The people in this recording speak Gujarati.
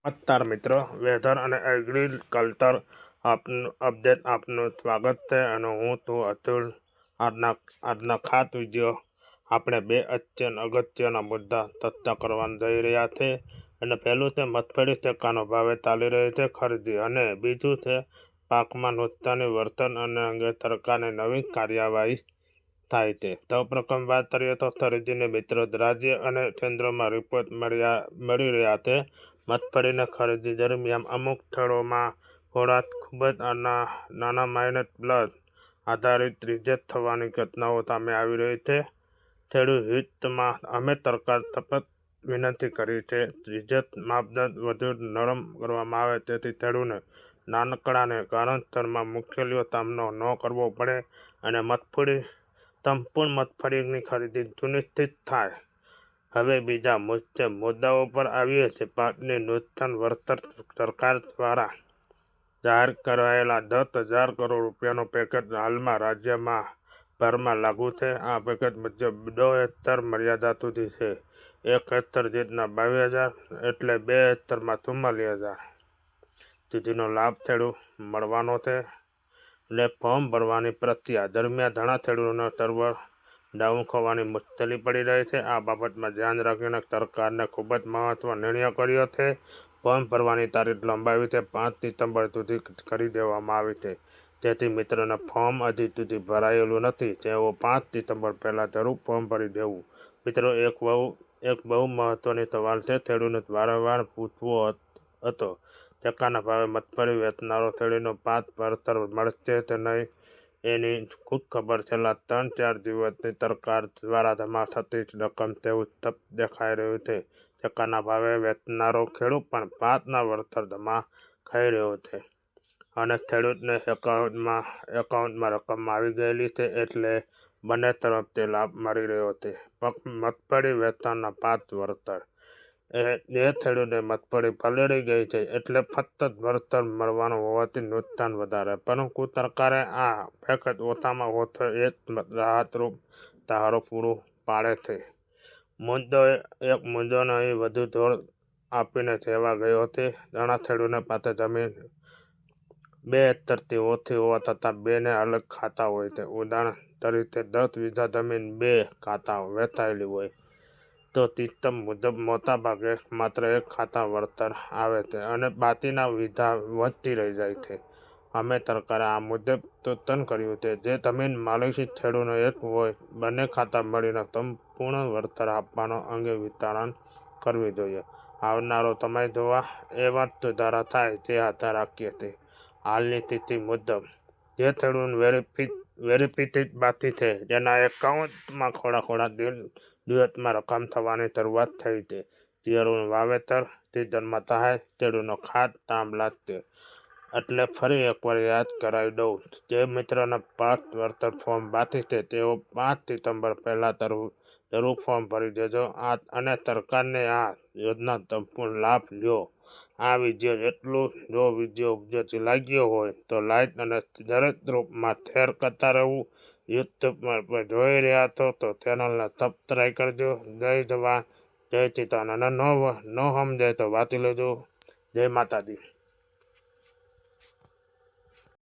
નમસ્કાર મિત્રો, વેધર અને એગ્રીકલ્ચર અપડેટ આપનું સ્વાગત છે અને હું છું અતુલ. આજના ખાસ વિડીયો આપણે બે અગત્યના મુદ્દા ચર્ચા કરવા જઈ રહ્યા છે. અને પહેલું છે મગફળી ટેકાનો ભાવે ચાલી રહી છે ખરીદી, અને બીજું છે પાકમાં નુકસાની વર્તન અને અંગે સરકારની નવી કાર્યવાહી થાય છે. સૌપ્રથમ વાત કરીએ તો ખરીદીને મિત્રો, રાજ્ય અને કેન્દ્રમાં રિપોર્ટ મળી રહ્યા છે. મગફળીની ખરીદી દરમિયાન અમુક સ્થળોમાં ખોરાક ખૂબ જ નાના માઇનસ પ્લસ આધારિત રિજેક્ટ થવાની ઘટનાઓ સામે આવી રહી છે. ખેડૂત હિતમાં અમે સરકાર સતત વિનંતી કરી છે રિજેક્ટ માપદંડ વધુ નરમ કરવામાં આવે જેથી ખેડૂતને નાનકડાને કારણસરમાં મુશ્કેલીઓ સામનો ન કરવો પડે અને સંપૂર્ણ મગફળીની ખરીદી સુનિશ્ચિત થાય. હવે બીજા મુદ્દાઓ પર આવીએ છીએ. પાકની નુકસાન વળતર સરકાર દ્વારા જાહેર કરાયેલા 10,000 કરોડ રૂપિયાનું પેકેજ હાલમાં રાજ્યમાં ભરમાં લાગુ છે. આ પેકેજ મુજબ 2 હેક્ટર મર્યાદા સુધી છે. 1 હેક્ટર જેટલા 22,000 એટલે 2 હેક્ટરમાં 44,000 સુધીનો લાભ ખેડૂત મળવાનો છે. એટલે ફોર્મ ભરવાની પ્રક્રિયા દરમિયાન ઘણા ખેડૂતોને સર્વર ડાઉન થવાની મુશ્કેલી પડી રહી છે. આ બાબતમાં ધ્યાન રાખીને સરકારને ખૂબ જ મહત્વનો નિર્ણય કર્યો છે. ફોર્મ ભરવાની તારીખ લંબાવી છે 5 ડિસેમ્બર સુધી કરી દેવામાં આવી છે. જેથી મિત્રોને ફોર્મ હજી સુધી ભરાયેલું નથી તેઓ 5 ડિસેમ્બર પહેલાં જરૂર ફોર્મ ભરી દેવું. મિત્રો, એક બહુ મહત્વની સવાલ છે ખેડૂતોને વારંવાર પૂછવો હતો. ટેકાના ભાવે મગફળી વેચનારો ખેડૂતોને પાક વળતર મળશે કે નહીં એની ખુશખબર છેલ્લા 3-4 દિવસથી સરકાર દ્વારા જમા થતી રકમ તેવું સ્પષ્ટ દેખાઈ રહ્યું છે. ટેકાના ભાવે વેચનારો ખેડૂત પણ પાકના વળતર જમા થઈ રહ્યો છે અને ખેડૂતને એકાઉન્ટમાં રકમ આવી ગયેલી છે, એટલે બંને તરફથી લાભ મળી રહ્યો છે. મગફળી વેચનારના પાક વળતર જે ખેડૂતને મગફળી પલળી ગઈ છે એટલે ફક્ત વળતર મળવાનું હોવાથી નુકસાન વધારે, પરંતુ સરકારે આ પેકેજ ઓછામાં ઓછો એક રાહતરૂપ સહારો પૂરો પાડે છે. એક મુદ્દાને અહીં વધુ જોર આપીને કહેવા ગયો છે. ઘણા ખેડૂતો પાસે જમીન 2 હેક્ટરથી ઓછી હોવા છતાં 2 ને અલગ ખાતા હોય છે. ઉદાહરણ તરીકે 10 વીઘા જમીન 2 ખાતામાં વહેંચાયેલી હોય તો સિસ્ટમ મુજબ મોટાભાગે માત્ર 1 ખાતામાં વળતર આવે છે અને બાકીના વીઘા વચ્ચે રહી જાય છે. અમે સરકારે આ મુદ્દે સૂચન કર્યું છે જે જમીન માલિકી ખેડૂતનો એક હોય બંને ખાતા મળીને સંપૂર્ણ વળતર આપવાના અંગે વિચારણા કરવી જોઈએ. આવનારો સમય જોવા એવા સુધારા થાય તે આશા રાખીએ છીએ. હાલની સ્થિતિ મુજબ જે ખેડૂત વેરિફિકેશન બાકી છે તેના એકાઉન્ટમાં થોડા દિવસમાં રકમ થવાની શરૂઆત થઈ છે. જીરુંનું વાવેતર સિઝનમાં થાય ખેડૂતોને ખાસ કામ લાગશે. એટલે ફરી એકવાર યાદ કરાવી દઉં, જે મિત્રોના પાક વળતર ફોર્મ બાકી છે તેઓ 5 ડિસેમ્બર પહેલાં જરૂર ફોર્મ ભરી દેજો અને સરકારની આ યોજનાનો સંપૂર્ણ લાભ લ્યો. આ વિડીયો જો વિડીયો ઉપયોગી લાગ્યો હોય તો લાઇક અને દરેક ગ્રુપમાં શેર કરતા રહેવું. યુટ્યુબ પર જોઈ રહ્યા છો તો ચેનલને સબસ્ક્રાઈબ કરજો. જય જવાન જય કિસાન, અને ન સમજાય તો વાંચી લેજો. જય માતાજી.